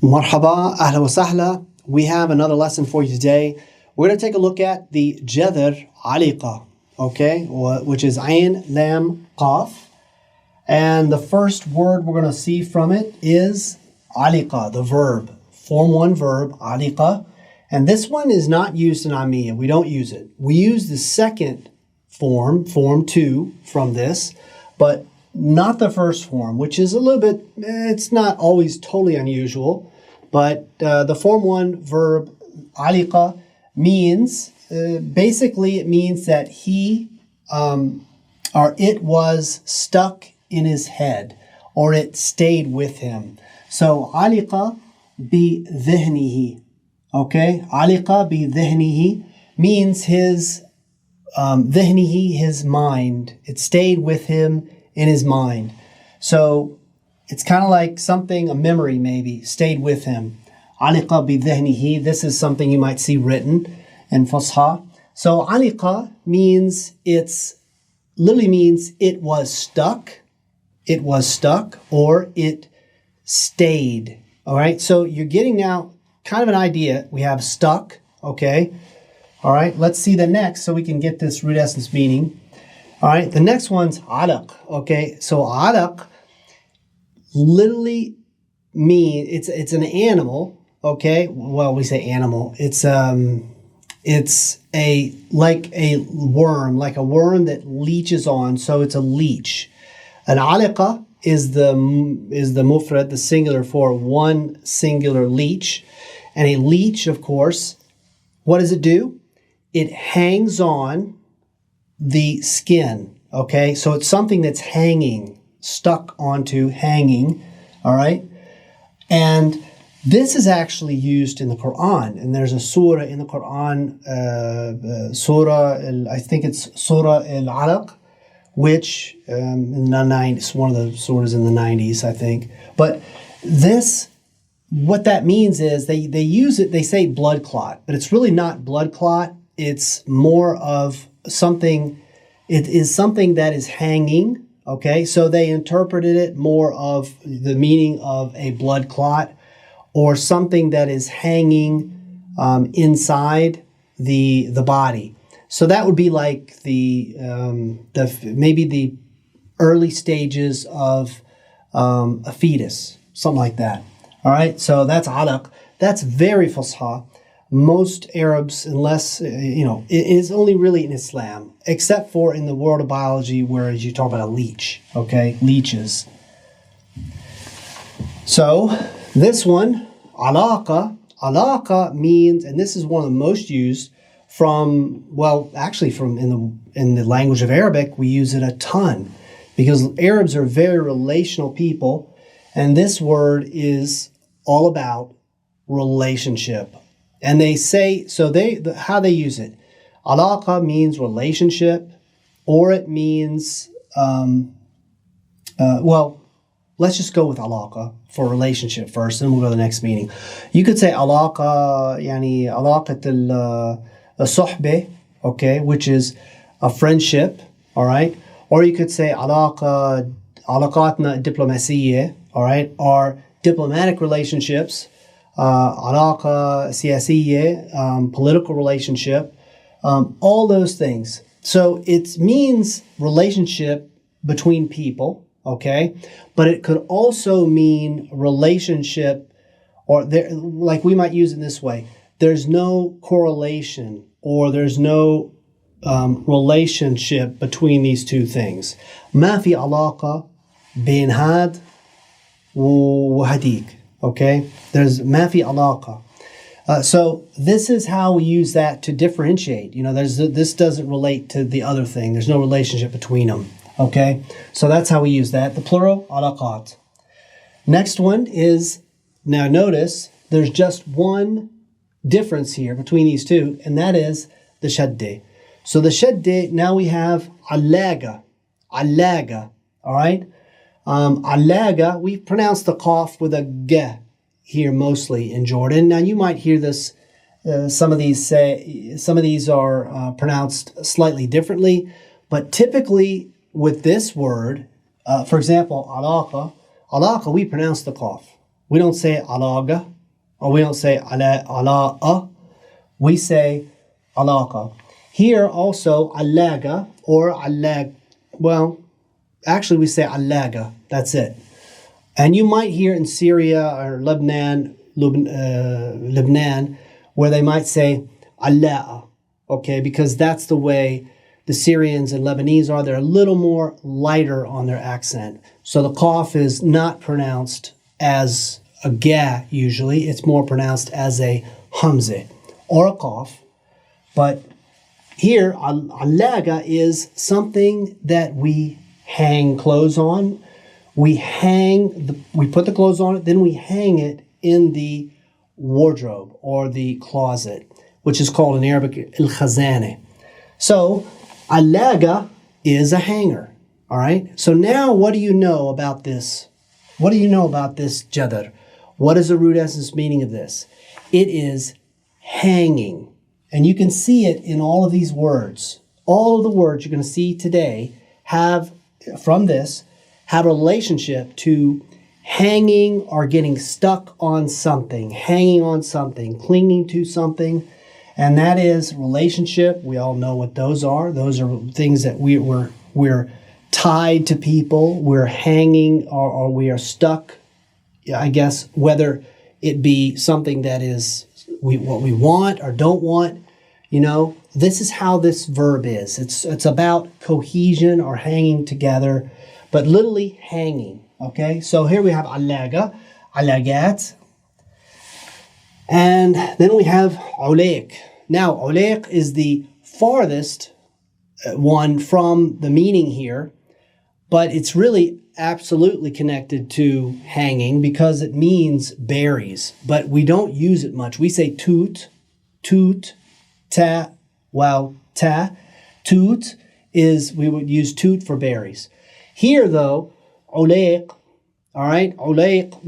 Marhaba, ahla wa sahla. We have another lesson for you today. We're going to take a look at the jadr aliqa, okay, which is ayn, lam, qaf. And the first word we're going to see from it is aliqa, the verb, form 1 verb, aliqa. And this one is not used in Ammiya. We don't use it. We use the second form 2 from this, but not the first form, which is a little bit, it's not always totally unusual, but the form 1 verb, aliqa, means, basically it means that he, or it was stuck in his head, or it stayed with him. So, aliqa bi dhihnihi, okay? Aliqa bi dhihnihi means his, dhihnihi, his mind. It stayed with him in his mind. So it's kind of like something, a memory maybe, stayed with him. Aliqa bi dhihnihi, this is something you might see written in Fusha. So aliqa means, literally means it was stuck, or it stayed. All right, so you're getting now kind of an idea. We have stuck, okay? All right, let's see the next so we can get this root essence meaning. All right, the next one's alaq, okay? So alaq literally means, it's an animal, okay? Well, we say animal. It's like a worm that leeches on, so it's a leech. An aliqa is the mufrad, the singular for one singular leech. And a leech, of course, what does it do? It hangs on the skin, okay? So it's something that's hanging, stuck onto, hanging, all right? And this is actually used in the Quran, and there's a surah in the Quran, I think it's Surah Al-Alaq, which in the 90s, one of the surahs in the 90s, I think. But this, what that means is they use it, they say blood clot, but it's really not blood clot. It's more of something, it is something that is hanging, okay? So they interpreted it more of the meaning of a blood clot or something that is hanging inside the body. So that would be like maybe the early stages of a fetus, something like that. All right, so that's alaq. That's very fusha. Most Arabs, unless, it is only really in Islam, except for in the world of biology, whereas you talk about a leech, okay? Leeches. So, this one, alaqa. Alaqa means, and this is one of the most used in the language of Arabic, we use it a ton. Because Arabs are very relational people, and this word is all about relationship. And they say, how they use it. Alaqa means relationship, or it means, let's just go with alaqa for relationship first, and we'll go to the next meaning. You could say alaqa, alaqat al-suhbah, okay, which is a friendship, all right? Or you could say alaqatna diplomasiyya, all right, or diplomatic relationships. Alaqa siyasiyya, political relationship, all those things. So it means relationship between people, okay? But it could also mean relationship, or like we might use it this way. There's no correlation, or there's no relationship between these two things. ما في علاقة بين هاد وهديك. Okay, there's ما في علاقة. So this is how we use that to differentiate. This doesn't relate to the other thing. There's no relationship between them. Okay, so that's how we use that. The plural, alaqat. Next one is, now notice, there's just one difference here between these two, and that is the shadde. So the shadde, now we have allaga, all right? Allaga, we pronounce the qaf with a g here mostly in Jordan. Now you might hear this, some of these are pronounced slightly differently, but typically with this word, for example, alaqa, we pronounce the qaf. We don't say alaga, or we don't say ala'a. We say alaqa. Here also alaga or alag. Well, actually we say alaga. That's it. And you might hear in Syria or Lebanon, where they might say ala'a. Okay, because that's the way the Syrians and Lebanese are. They're a little more lighter on their accent. So the qaf is not pronounced as a ga usually. It's more pronounced as a hamza or a qaf. But here, alaga is something that we hang clothes on. We put the clothes on it, then we hang it in the wardrobe or the closet, which is called in Arabic al-khazaneh. So, alaga is a hanger, all right? So now what do you know about this? What do you know about this jadr? What is the root essence meaning of this? It is hanging. And you can see it in all of these words. All of the words you're going to see today have a relationship to hanging or getting stuck on something, hanging on something, clinging to something. And that is relationship. We all know what those are. Those are things that we're tied to people. We're hanging or we are stuck, I guess, whether it be something that is what we want or don't want. You know, this is how this verb is. It's about cohesion or hanging together, but literally hanging. Okay, so here we have alaga, alagat, and then we have ulayq. Now, ulayq is the farthest one from the meaning here, but it's really absolutely connected to hanging because it means berries, but we don't use it much. We say toot, ta, wow, ta. Toot is, we would use toot for berries. Here though, ulayq, all right, ulayq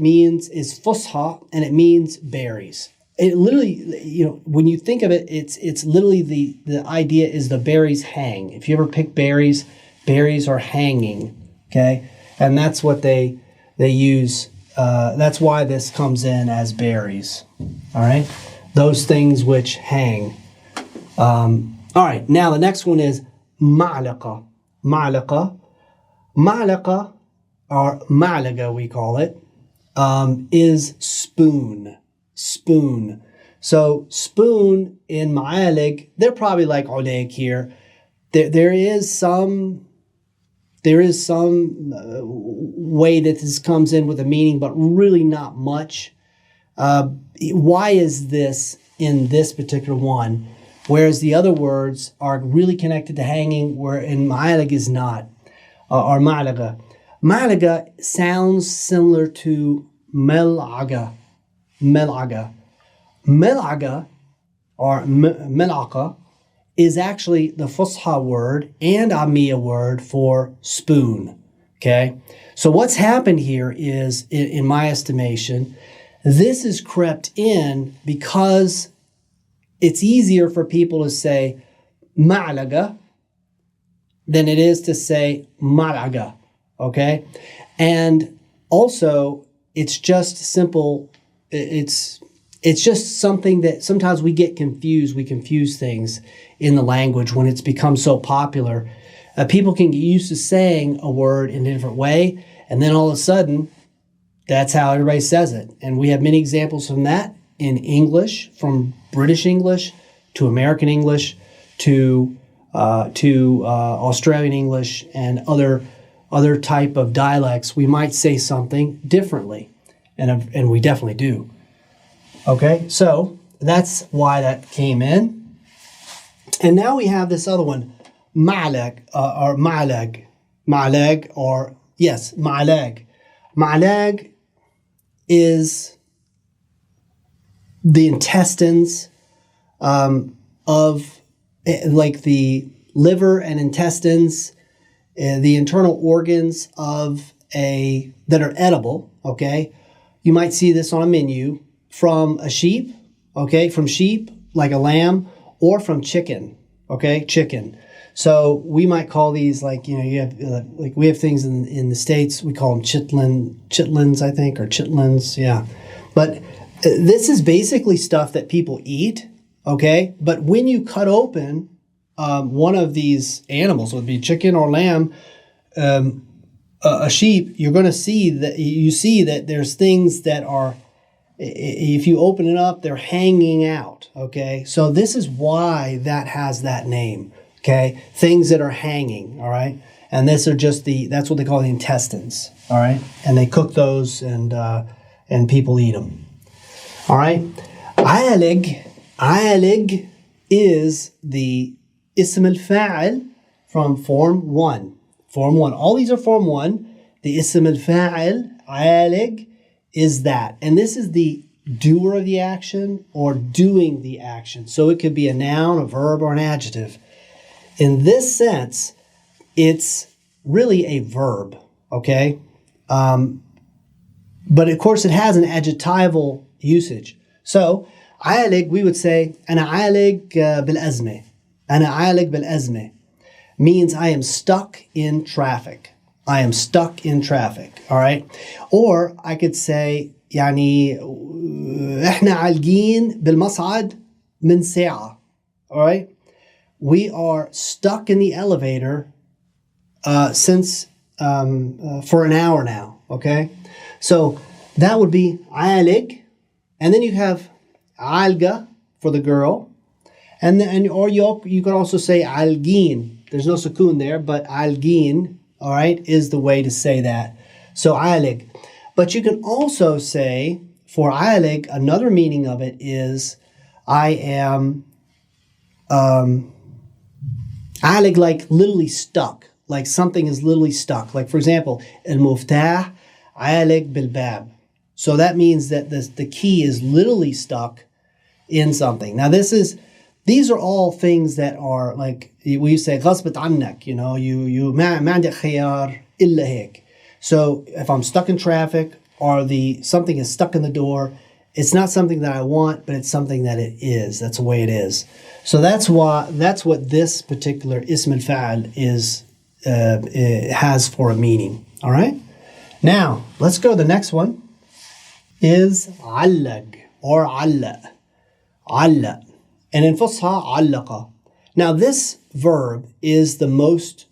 is fusha and it means berries. It literally, you know, when you think of it, it's literally the idea is the berries hang. If you ever pick berries, berries are hanging, okay? And that's what they use. That's why this comes in as berries. All right, those things which hang. All right, now the next one is ma'laqa. Ma'laqa, or ma'laga we call it, is spoon. Spoon. So spoon in ma'alig, they're probably like ulayq here. There is some way that this comes in with a meaning, but really not much. Why is this in this particular one, whereas the other words are really connected to hanging, where in ma'alig is not, or ma'laga. Ma'laga sounds similar to mel'aga. Mel'aga. Mel'aga, or mel'aqa, is actually the Fusha word and Amiya word for spoon, okay? So what's happened here is, in my estimation, this is crept in because it's easier for people to say ma'laga than it is to say mal'aga, okay? And also, it's just simple, it's just something that sometimes we get confused. We confuse things in the language when it's become so popular. People can get used to saying a word in a different way, and then all of a sudden, that's how everybody says it. And we have many examples from that in English, from British English to American English to Australian English and other type of dialects. We might say something differently, and we definitely do. Okay, so that's why that came in. And now we have this other one, ma'lag, or ma'lag. Ma'lag, or yes, ma'lag. Ma'lag is the intestines of, like the liver and intestines, the internal organs of that are edible, okay? You might see this on a menu. From a sheep, okay, from sheep, like a lamb, or from chicken, okay, chicken. So we might call these like, you have like we have things in the States, we call them chitlins, I think, or chitlins. Yeah. But this is basically stuff that people eat. Okay. But when you cut open one of these animals, would be chicken or lamb, a sheep, you're going to see that there's things that are, if you open it up, they're hanging out, okay? So this is why that has that name, okay? Things that are hanging, all right? And this are just that's what they call the intestines, all right? And they cook those and people eat them, all right? Alig is the ism al-fa'il from Form 1. Form 1. All these are Form 1. The ism al-fa'il, alig, is that. And this is the doer of the action or doing the action. So it could be a noun, a verb, or an adjective. In this sense, it's really a verb, okay? But of course, it has an adjectival usage. So, alig, we would say, أنا عالج بالأزمة. أنا عالج بالأزمة means I am stuck in traffic. I am stuck in traffic, all right? Or I could say, يعني إحنا عالجين بالمصعد من ساعة, all right? We are stuck in the elevator since for an hour now, okay? So that would be عالج, and then you have عالجة for the girl, or you could also say عالجين. There's no sukun there, but عالجين, all right, is the way to say that. So عالج. But you can also say, for عالج, another meaning of it is I am عالج, like literally stuck. Like something is literally stuck. Like for example, المفتاح عالج بالباب. So that means that the key is literally stuck in something. Now these are all things that are like, we say غصبت عنك, you ما عندك خيار إلا هيك. So if I'm stuck in traffic or something is stuck in the door, it's not something that I want, but it's something that it is. That's the way it is. So that's what this particular ism al-fa'al has for a meaning. All right. Now let's go to the next one. Is allag or alla. Alla. And in Fusha, allaqa. Now this verb is the most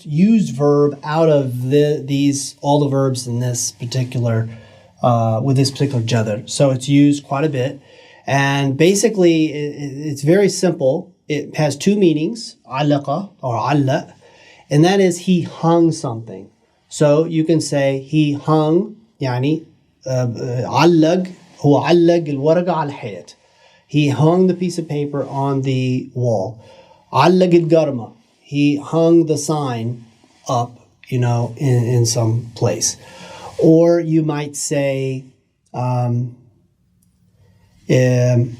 used verb out of all the verbs in this particular with this particular jadr. So it's used quite a bit, and basically it's very simple. It has two meanings, allaqa or alla, and that is he hung something. So you can say he hung, يعني علق هو علق الورقة على الحيط. He hung the piece of paper on the wall. علق القرمة. He hung the sign up, in some place. Or you might say, and in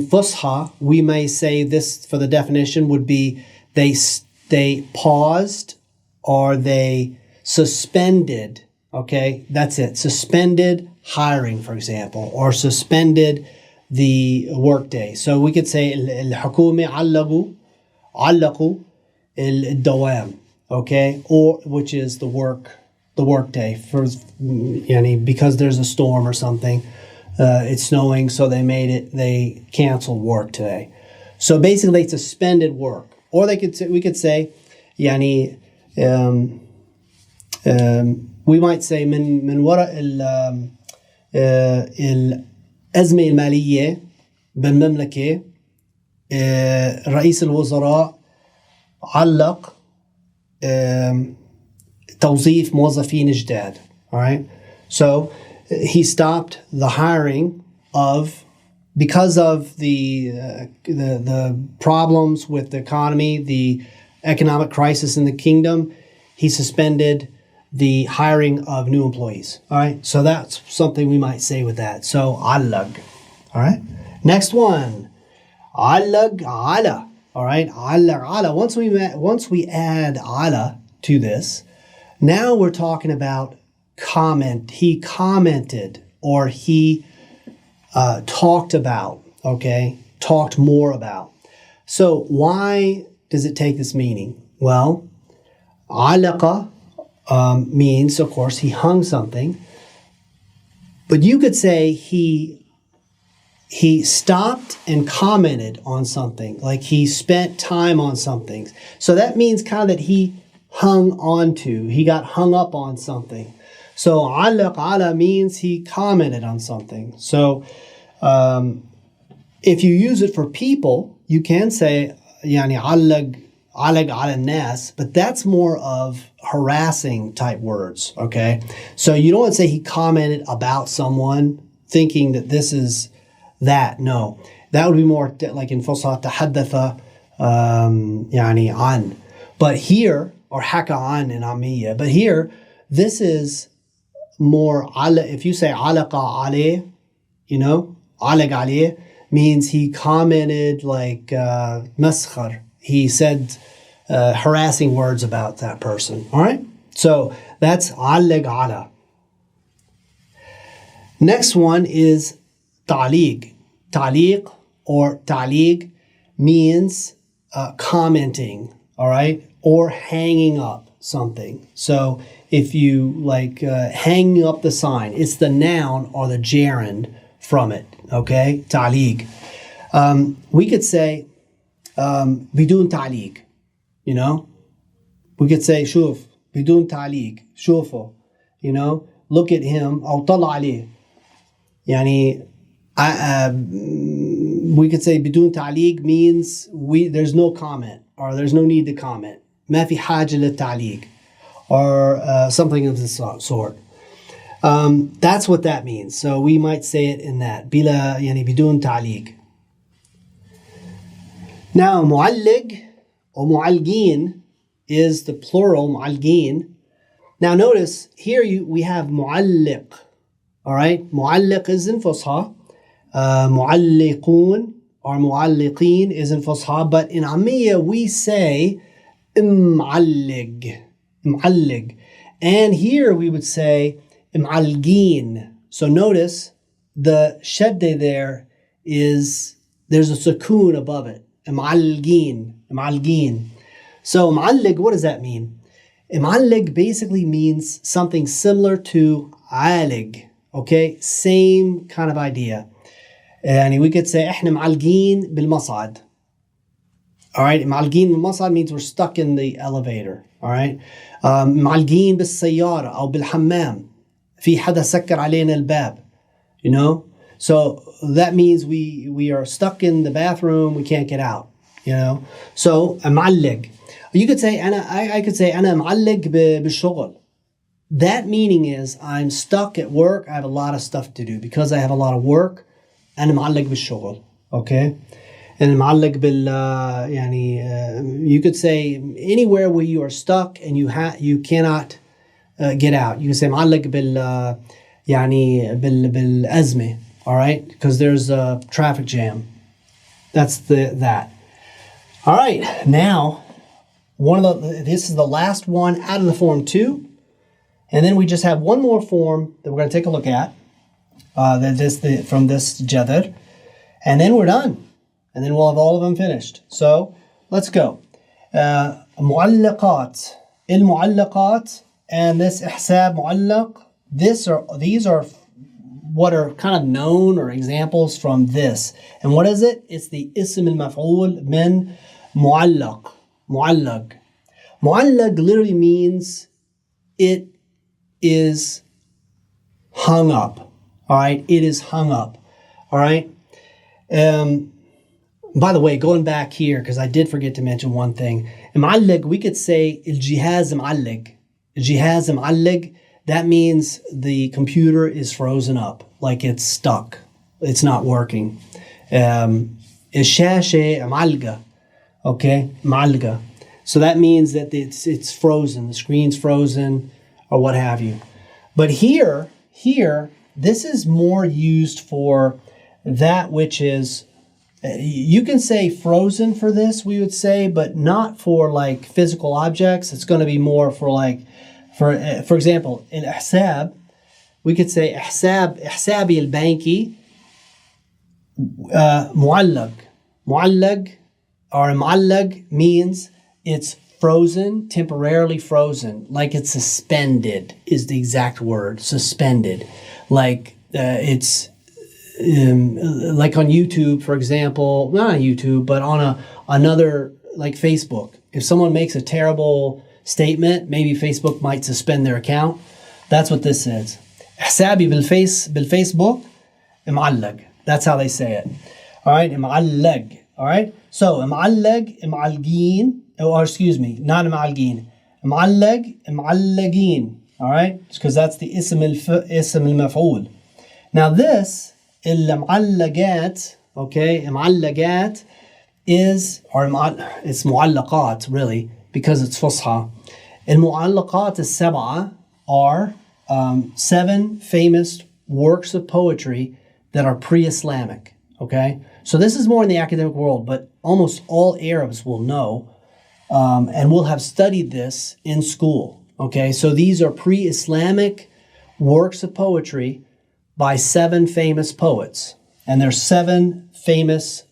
Fusha, we may say this for the definition would be they paused or they suspended. Okay, that's it. Suspended hiring, for example, or suspended the workday. So we could say الحكومة علقوا الدوام, okay, or which is the workday for because there's a storm or something, it's snowing, so they canceled work today. So basically, they suspended work, or we could say يعني we might say من وراء الأزمة المالية بالمملكة رئيس الوزراء علق توظيف موظفين جداد. All right, so he stopped the hiring because of the problems with the economy, the economic crisis in the kingdom. He suspended the hiring of new employees. All right, so that's something we might say with that. So allag. All right, next one, allag ala. All right, allag ala. Once we add ala to this, now we're talking about comment. He commented, or he talked about. Okay, talked more about. So why does it take this meaning? Well, alaqa means, of course, he hung something. But you could say he stopped and commented on something, like he spent time on something. So that means kind of that he hung on to, he got hung up on something. So allaq ala means he commented on something. So if you use it for people, you can say يعني علق على الناس, but that's more of harassing type words, okay? So you don't want to say he commented about someone thinking that this is that. No, that would be more like in فصحى تحدث يعني عن. But here, or حكى عن in عامية, but here, this is more, if you say علق عليه, you know, علق عليه means he commented like مسخر. He said harassing words about that person. All right? So that's علق على. Next one is تعليق. تعليق or تعليق means commenting, all right? Or hanging up something. So if you like hanging up the sign, it's the noun or the gerund from it, okay? تعليق. We could say بدون تعليق, you know? We could say شوف بدون تعليق, شوفه, you know? Look at him, أو طلع عليه. يعني we could say بدون تعليق means there's no comment or there's no need to comment. ما في حاجة للتعليق or something of this sort. That's what that means. So we might say it in that. بلا يعني بدون تعليق. Now معلق or معلقين is the plural معلقين. Now notice here we have معلق. All right, معلق is in فصحى. معلقون or معلقين is in فصحى. But in عامية we say معلق. معلق. And here we would say معلقين. So notice the shadda there is, there's a sukoon above it. معلقين. معلقين. So معلق, what does that mean? معلق basically means something similar to عالق. Okay, same kind of idea. And we could say احنا معلقين بالمصعد. All right, معلقين بالمصعد means we're stuck in the elevator. All right, معلقين بالسيارة أو بالحمام. في حدا سكر علينا الباب. You know, so that means we are stuck in the bathroom. We can't get out. You know, so معلق. You could say I could say أنا معلق بالشغل. That meaning is I'm stuck at work. I have a lot of stuff to do because I have a lot of work. أنا معلق بالشغل. Okay, and معلق بال يعني you could say anywhere where you are stuck and you cannot get out. You can say معلق بال يعني بالأزمة. All right, because there's a traffic jam. That's that. All right, now this is the last one out of the form 2. And then we just have one more form that we're going to take a look at from this jadr. And then we're done. And then we'll have all of them finished. So let's go. معلقات. المعلقات and this إحساب معلق. These are what are kind of known or examples from this. And what is it? It's the اسم المفعول من معلق. معلق. معلق literally means it is hung up. All right, it is hung up. All right. By the way, going back here because I did forget to mention one thing. معلق, we could say الجهاز معلق. الجهاز معلق. That means the computer is frozen up, like it's stuck. It's not working. الشاشة معلقة. Okay, معلقة. So that means that it's frozen. The screen's frozen. Or what have you. But here, this is more used for that which is, you can say frozen for this, we would say, but not for like physical objects. It's going to be more for like, for example, in إحساب, we could say إحسابي البنكي معلق. معلق or معلق means it's frozen, temporarily frozen, like it's suspended is the exact word, suspended. Like it's like on YouTube, for example, not on YouTube, but on another, like Facebook. If someone makes a terrible statement, maybe Facebook might suspend their account. That's what this is. حسابي بالفيسبوك معلق. That's how they say it. All right, معلق. All right, so معلق, معلقين, or excuse me, not معلقين. معلق, معلقين. All right, because that's the اسم المفعول. Now this المعلقات, okay, معلقات is, or it's معلقات really, because it's فصحى. المعلقات السبعة are 7 famous works of poetry that are pre-Islamic, okay? So this is more in the academic world, but almost all Arabs will know and will have studied this in school, okay? So these are pre-Islamic works of poetry by 7 famous poets. And there's 7 famous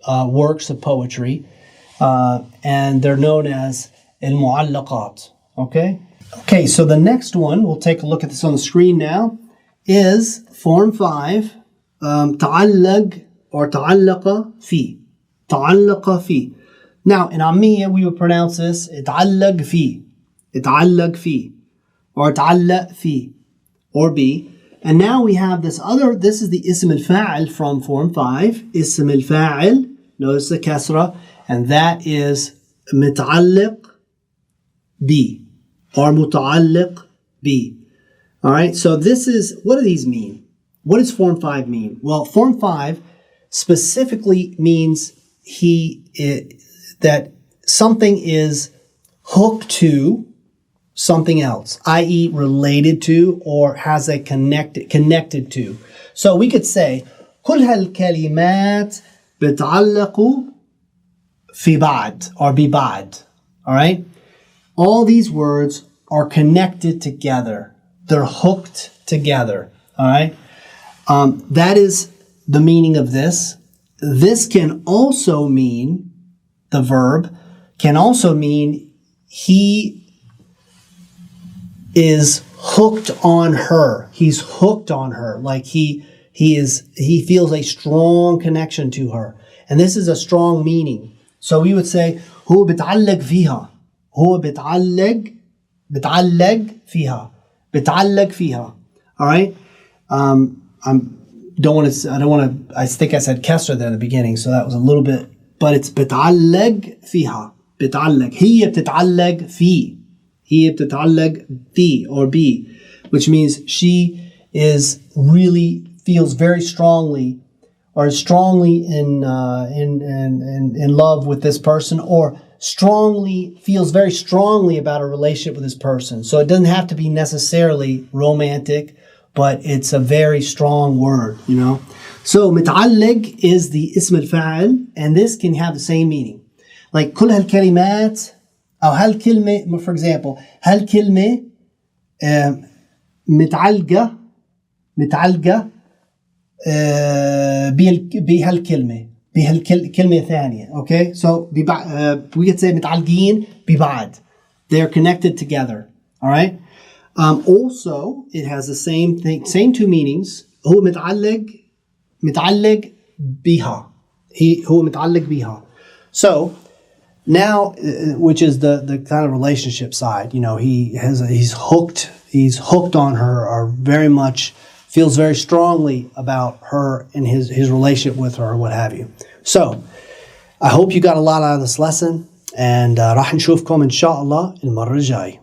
works of poetry, and they're known as al-mu'allaqat, okay? Okay, so the next one, we'll take a look at this on the screen now, is Form 5, تعلق or تعلق في. تعلق في. Now, in Ammiya, we would pronounce this اتعلق في. اتعلق في. Or تعلق في. Or B. And now we have this other, this is the اسم الفاعل from Form 5. اسم الفاعل, notice the kasra, and that is متعلق B. Or متعلق B. All right, so this is, what do these mean? What does Form 5 mean? Well, Form 5 specifically means that something is hooked to something else, i.e. related to or has a connected to. So we could say كل هالكلمات بتعلق في بعض or ببعض. All right? All these words are connected together. They're hooked together. All right? That is the meaning of this. This can also mean, the verb can also mean he is hooked on her. He's hooked on her. Like he feels a strong connection to her. And this is a strong meaning. So we would say هو بتعلق فيها. هو بتعلق فيها. بتعلق فيها. All right? I think I said kesra there in the beginning, so that was a little bit, but it's بتعلق فيها. بتعلق. هي بتتعلق في. هي بتتعلق في, or B, which means she is really feels very strongly, or is strongly in love with this person, or feels very strongly about a relationship with this person. So it doesn't have to be necessarily romantic, but it's a very strong word, you know. So متعلق is the اسم الفاعل, and this can have the same meaning. Like كل هالكلمات, أو هالكلمة, for example, هالكلمة متعلقة بهالكلمة ثانية. Okay, so we could say متعلقين ببعض. They're connected together. All right. Also, it has the same thing, same 2 meanings. هو متعلق بها. هو متعلق بها. So now, which is the kind of relationship side, you know, he's hooked on her, or very much feels very strongly about her and his relationship with her, or what have you. So I hope you got a lot out of this lesson, and راح نشوفكم إن شاء الله المرة الجاية.